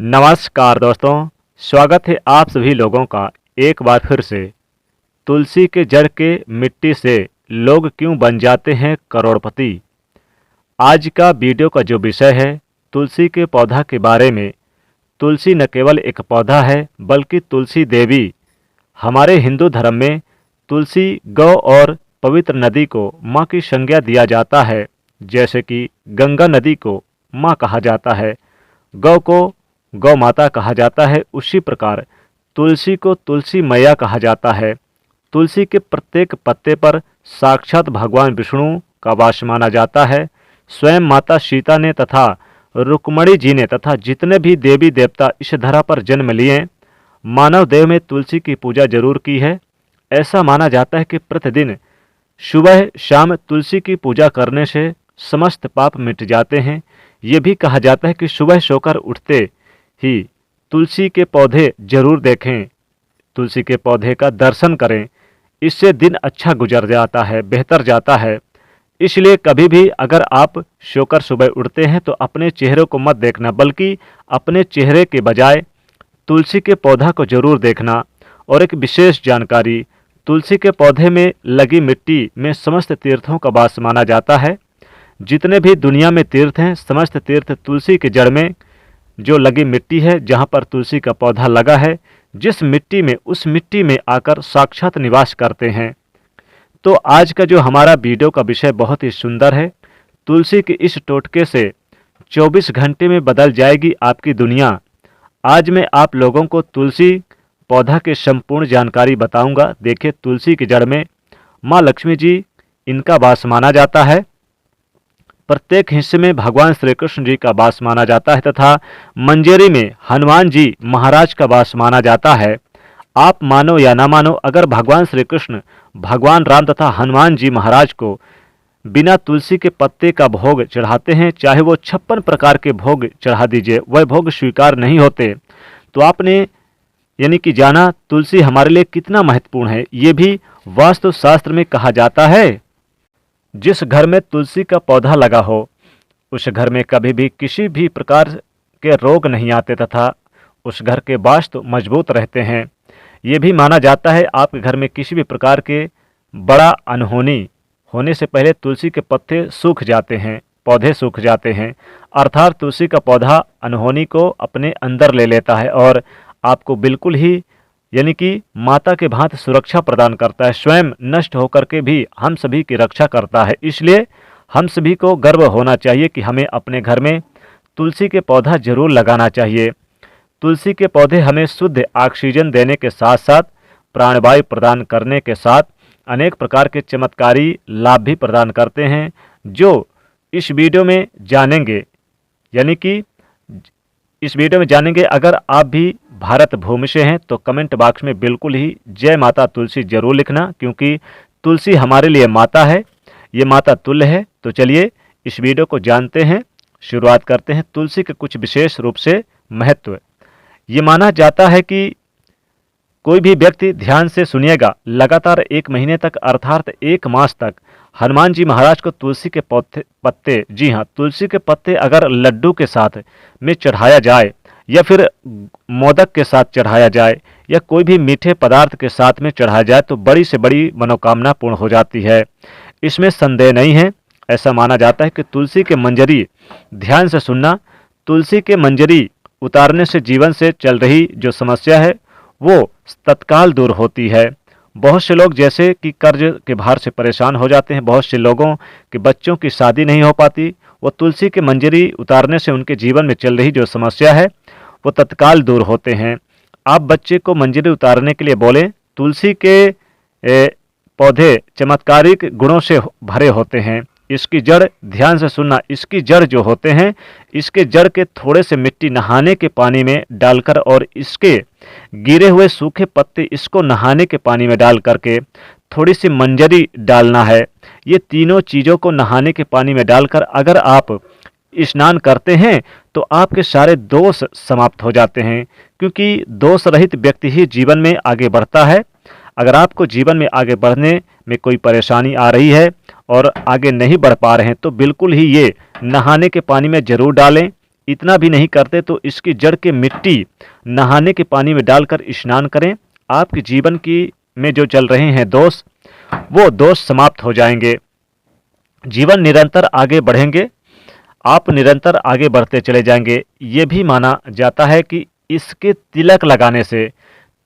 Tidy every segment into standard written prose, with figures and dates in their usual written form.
नमस्कार दोस्तों, स्वागत है आप सभी लोगों का एक बार फिर से। तुलसी के जड़ के मिट्टी से लोग क्यों बन जाते हैं करोड़पति। आज का वीडियो का जो विषय है तुलसी के पौधा के बारे में। तुलसी न केवल एक पौधा है बल्कि तुलसी देवी। हमारे हिंदू धर्म में तुलसी गौ और पवित्र नदी को माँ की संज्ञा दिया जाता है। जैसे कि गंगा नदी को माँ कहा जाता है, गौ को गौ माता कहा जाता है, उसी प्रकार तुलसी को तुलसी मैया कहा जाता है। तुलसी के प्रत्येक पत्ते पर साक्षात भगवान विष्णु का वास माना जाता है। स्वयं माता सीता ने तथा रुक्मणी जी ने तथा जितने भी देवी देवता इस धरा पर जन्म लिए, मानव देव में तुलसी की पूजा जरूर की है। ऐसा माना जाता है कि प्रतिदिन सुबह शाम तुलसी की पूजा करने से समस्त पाप मिट जाते हैं। ये भी कहा जाता है कि सुबह सोकर उठते ही तुलसी के पौधे जरूर देखें, तुलसी के पौधे का दर्शन करें। इससे दिन अच्छा गुजर जाता है, बेहतर जाता है। इसलिए कभी भी अगर आप सोकर सुबह उठते हैं तो अपने चेहरे को मत देखना, बल्कि अपने चेहरे के बजाय तुलसी के पौधा को जरूर देखना। और एक विशेष जानकारी, तुलसी के पौधे में लगी मिट्टी में समस्त तीर्थों का वास माना जाता है। जितने भी दुनिया में तीर्थ हैं, समस्त तीर्थ तुलसी के जड़ में जो लगी मिट्टी है, जहाँ पर तुलसी का पौधा लगा है, जिस मिट्टी में उस मिट्टी में आकर साक्षात निवास करते हैं। तो आज का जो हमारा वीडियो का विषय बहुत ही सुंदर है। तुलसी के इस टोटके से 24 घंटे में बदल जाएगी आपकी दुनिया। आज मैं आप लोगों को तुलसी पौधा के संपूर्ण जानकारी बताऊंगा। देखिए, तुलसी की जड़ में माँ लक्ष्मी जी इनका वास माना जाता है। प्रत्येक हिस्से में भगवान श्री कृष्ण जी का वास माना जाता है तथा मंजरी में हनुमान जी महाराज का वास माना जाता है। आप मानो या ना मानो, अगर भगवान श्री कृष्ण, भगवान राम तथा हनुमान जी महाराज को बिना तुलसी के पत्ते का भोग चढ़ाते हैं, चाहे वो 56 प्रकार के भोग चढ़ा दीजिए, वह भोग स्वीकार नहीं होते। तो आपने यानी कि जाना तुलसी हमारे लिए कितना महत्वपूर्ण है। ये भी वास्तु शास्त्र में कहा जाता है, जिस घर में तुलसी का पौधा लगा हो उस घर में कभी भी किसी भी प्रकार के रोग नहीं आते तथा उस घर के वास्तु मजबूत रहते हैं। ये भी माना जाता है आपके घर में किसी भी प्रकार के बड़ा अनहोनी होने से पहले तुलसी के पत्ते सूख जाते हैं, पौधे सूख जाते हैं। अर्थात तुलसी का पौधा अनहोनी को अपने अंदर ले लेता है और आपको बिल्कुल ही यानी कि माता के भांति सुरक्षा प्रदान करता है। स्वयं नष्ट होकर के भी हम सभी की रक्षा करता है। इसलिए हम सभी को गर्व होना चाहिए कि हमें अपने घर में तुलसी के पौधा जरूर लगाना चाहिए। तुलसी के पौधे हमें शुद्ध ऑक्सीजन देने के साथ साथ प्राणवायु प्रदान करने के साथ अनेक प्रकार के चमत्कारी लाभ भी प्रदान करते हैं, जो इस वीडियो में जानेंगे। यानी कि इस वीडियो में जानेंगे। अगर आप भी भारत भूमि से हैं तो कमेंट बॉक्स में बिल्कुल ही जय माता तुलसी जरूर लिखना, क्योंकि तुलसी हमारे लिए माता है, ये माता तुल्य है। तो चलिए इस वीडियो को जानते हैं, शुरुआत करते हैं। तुलसी के कुछ विशेष रूप से महत्व। ये माना जाता है कि कोई भी व्यक्ति ध्यान से सुनिएगा, लगातार 1 महीने तक अर्थात 1 मास तक हनुमान जी महाराज को तुलसी के पत्ते, जी हाँ, तुलसी के पत्ते अगर लड्डू के साथ में चढ़ाया जाए या फिर मोदक के साथ चढ़ाया जाए या कोई भी मीठे पदार्थ के साथ में चढ़ाया जाए तो बड़ी से बड़ी मनोकामना पूर्ण हो जाती है। इसमें संदेह नहीं है। ऐसा माना जाता है कि तुलसी के मंजरी ध्यान से सुनना, तुलसी के मंजरी उतारने से जीवन से चल रही जो समस्या है वो तत्काल दूर होती है। बहुत से लोग जैसे कि कर्ज के भार से परेशान हो जाते हैं, बहुत से लोगों के बच्चों की शादी नहीं हो पाती, वो तुलसी के मंजरी उतारने से उनके जीवन में चल रही जो समस्या है वो तत्काल दूर होते हैं। आप बच्चे को मंजरी उतारने के लिए बोलें। तुलसी के पौधे चमत्कारिक गुणों से भरे होते हैं। इसकी जड़, ध्यान से सुनना, इसकी जड़ जो होते हैं, इसके जड़ के थोड़े से मिट्टी नहाने के पानी में डालकर और इसके गिरे हुए सूखे पत्ते इसको नहाने के पानी में डाल करके थोड़ी सी मंजरी डालना है। ये तीनों चीज़ों को नहाने के पानी में डालकर अगर आप स्नान करते हैं तो आपके सारे दोष समाप्त हो जाते हैं, क्योंकि दोष रहित व्यक्ति ही जीवन में आगे बढ़ता है। अगर आपको जीवन में आगे बढ़ने में कोई परेशानी आ रही है और आगे नहीं बढ़ पा रहे हैं तो बिल्कुल ही ये नहाने के पानी में जरूर डालें। इतना भी नहीं करते तो इसकी जड़ के मिट्टी नहाने के पानी में डालकर स्नान करें। आपके जीवन की में जो चल रहे हैं दोष, वो दोष समाप्त हो जाएंगे। जीवन निरंतर आगे बढ़ेंगे, आप निरंतर आगे बढ़ते चले जाएंगे। ये भी माना जाता है कि इसके तिलक लगाने से,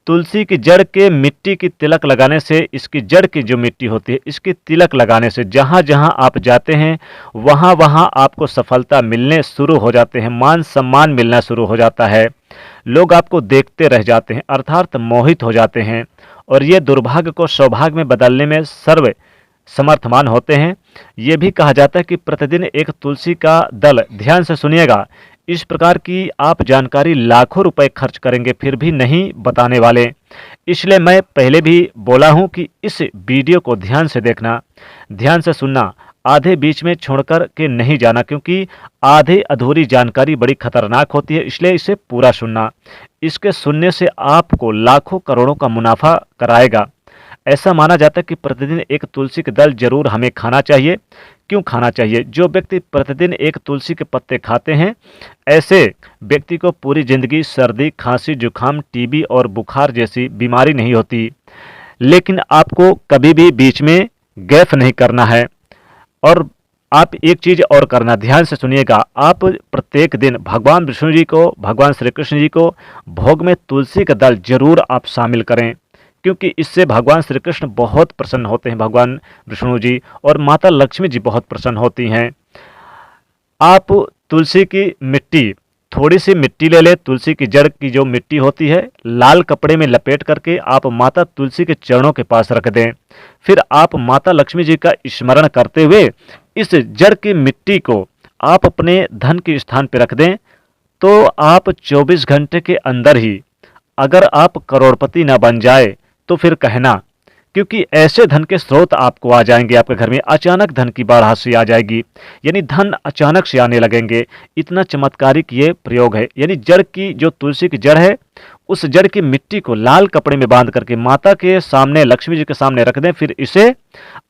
तुलसी की जड़ के मिट्टी की तिलक लगाने से, इसकी जड़ की जो मिट्टी होती है इसकी तिलक लगाने से जहाँ जहाँ आप जाते हैं वहाँ वहाँ आपको सफलता मिलने शुरू हो जाते हैं, मान सम्मान मिलना शुरू हो जाता है, लोग आपको देखते रह जाते हैं अर्थात मोहित हो जाते हैं, और ये दुर्भाग्य को सौभाग्य में बदलने में सर्व समर्थमान होते हैं। ये भी कहा जाता है कि प्रतिदिन एक तुलसी का दल, ध्यान से सुनिएगा, इस प्रकार की आप जानकारी लाखों रुपए खर्च करेंगे फिर भी नहीं बताने वाले। इसलिए मैं पहले भी बोला हूं कि इस वीडियो को ध्यान से देखना, ध्यान से सुनना, आधे बीच में छोड़कर के नहीं जाना, क्योंकि आधे अधूरी जानकारी बड़ी खतरनाक होती है, इसलिए इसे पूरा सुनना। इसके सुनने से आपको लाखों करोड़ों का मुनाफा कराएगा। ऐसा माना जाता है कि प्रतिदिन एक तुलसी के दल जरूर हमें खाना चाहिए। क्यों खाना चाहिए? जो व्यक्ति प्रतिदिन एक तुलसी के पत्ते खाते हैं, ऐसे व्यक्ति को पूरी जिंदगी सर्दी, खांसी, जुकाम, टीबी और बुखार जैसी बीमारी नहीं होती। लेकिन आपको कभी भी बीच में गैप नहीं करना है। और आप एक चीज और करना, ध्यान से सुनिएगा, आप प्रत्येक दिन भगवान विष्णु जी को, भगवान श्री कृष्ण जी को भोग में तुलसी का दल जरूर आप शामिल करें, क्योंकि इससे भगवान श्री कृष्ण बहुत प्रसन्न होते हैं, भगवान विष्णु जी, और माता लक्ष्मी जी बहुत प्रसन्न होती हैं। आप तुलसी की मिट्टी, थोड़ी सी मिट्टी ले ले, तुलसी की जड़ की जो मिट्टी होती है, लाल कपड़े में लपेट करके आप माता तुलसी के चरणों के पास रख दें। फिर आप माता लक्ष्मी जी का स्मरण करते हुए इस जड़ की मिट्टी को आप अपने धन के स्थान पर रख दें, तो आप 24 घंटे के अंदर ही, अगर आप करोड़पति ना बन जाए तो फिर कहना, क्योंकि ऐसे धन के स्रोत आपको आ जाएंगे, आपके घर में अचानक धन की बाढ़ आ जाएगी, यानी धन अचानक से आने लगेंगे। इतना चमत्कारिक ये प्रयोग है। यानी जड़ की, जो तुलसी की जड़ है, उस जड़ की मिट्टी को लाल कपड़े में बांध करके माता के सामने, लक्ष्मी जी के सामने रख दें। फिर इसे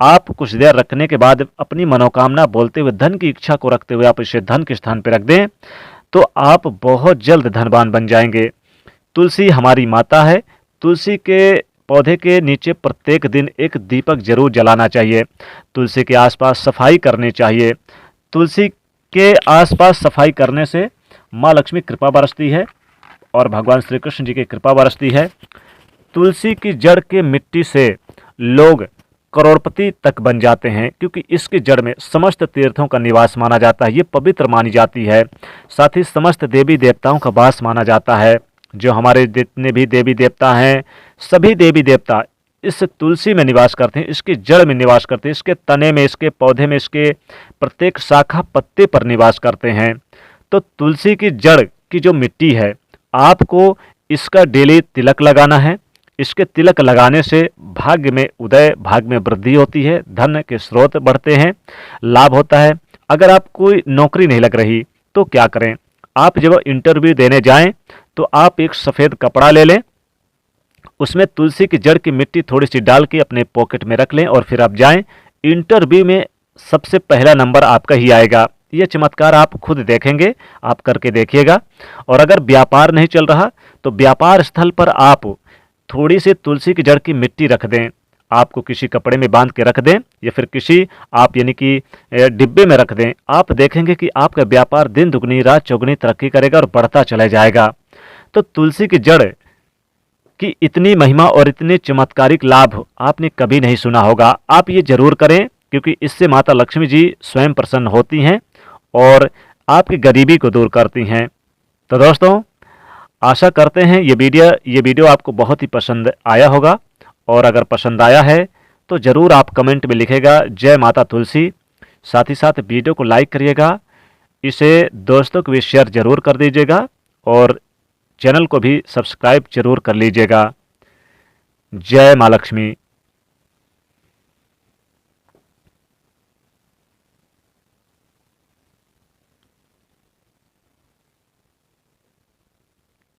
आप कुछ देर रखने के बाद अपनी मनोकामना बोलते हुए, धन की इच्छा को रखते हुए आप इसे धन के स्थान पर रख दें, तो आप बहुत जल्द धनवान बन जाएंगे। तुलसी हमारी माता है। तुलसी के पौधे के नीचे प्रत्येक दिन एक दीपक जरूर जलाना चाहिए। तुलसी के आसपास सफाई करनी चाहिए। तुलसी के आसपास सफाई करने से माँ लक्ष्मी कृपा बरसती है और भगवान श्री कृष्ण जी की कृपा बरसती है। तुलसी की जड़ के मिट्टी से लोग करोड़पति तक बन जाते हैं, क्योंकि इसकी जड़ में समस्त तीर्थों का निवास माना जाता है, ये पवित्र मानी जाती है। साथ ही समस्त देवी देवताओं का वास माना जाता है। जो हमारे जितने भी देवी देवता हैं, सभी देवी देवता इस तुलसी में निवास करते हैं, इसकी जड़ में निवास करते हैं, इसके तने में, इसके पौधे में, इसके प्रत्येक शाखा पत्ते पर निवास करते हैं। तो तुलसी की जड़ की जो मिट्टी है, आपको इसका डेली तिलक लगाना है। इसके तिलक लगाने से भाग्य में उदय, भाग्य में वृद्धि होती है, धन के स्रोत बढ़ते हैं, लाभ होता है। अगर आप कोई नौकरी नहीं लग रही तो क्या करें? आप जब इंटरव्यू देने जाएं तो आप एक सफ़ेद कपड़ा ले लें, उसमें तुलसी की जड़ की मिट्टी थोड़ी सी डाल के अपने पॉकेट में रख लें और फिर आप जाएं। इंटरव्यू में सबसे पहला नंबर आपका ही आएगा। ये चमत्कार आप खुद देखेंगे, आप करके देखिएगा। और अगर व्यापार नहीं चल रहा तो व्यापार स्थल पर आप थोड़ी सी तुलसी की जड़ की मिट्टी रख दें, आपको किसी कपड़े में बांध के रख दें या फिर किसी आप यानी कि डिब्बे में रख दें। आप देखेंगे कि आपका व्यापार दिन दुगनी रात चौगुनी तरक्की करेगा और बढ़ता चला जाएगा। तो तुलसी की जड़ की इतनी महिमा और इतने चमत्कारिक लाभ आपने कभी नहीं सुना होगा। आप ये जरूर करें, क्योंकि इससे माता लक्ष्मी जी स्वयं प्रसन्न होती हैं और आपकी गरीबी को दूर करती हैं। तो दोस्तों, आशा करते हैं ये वीडियो आपको बहुत ही पसंद आया होगा, और अगर पसंद आया है तो ज़रूर आप कमेंट में लिखेगा जय माता तुलसी। साथ ही साथ वीडियो को लाइक करिएगा, इसे दोस्तों को भी शेयर जरूर कर दीजिएगा और चैनल को भी सब्सक्राइब जरूर कर लीजिएगा। जय माँ लक्ष्मी।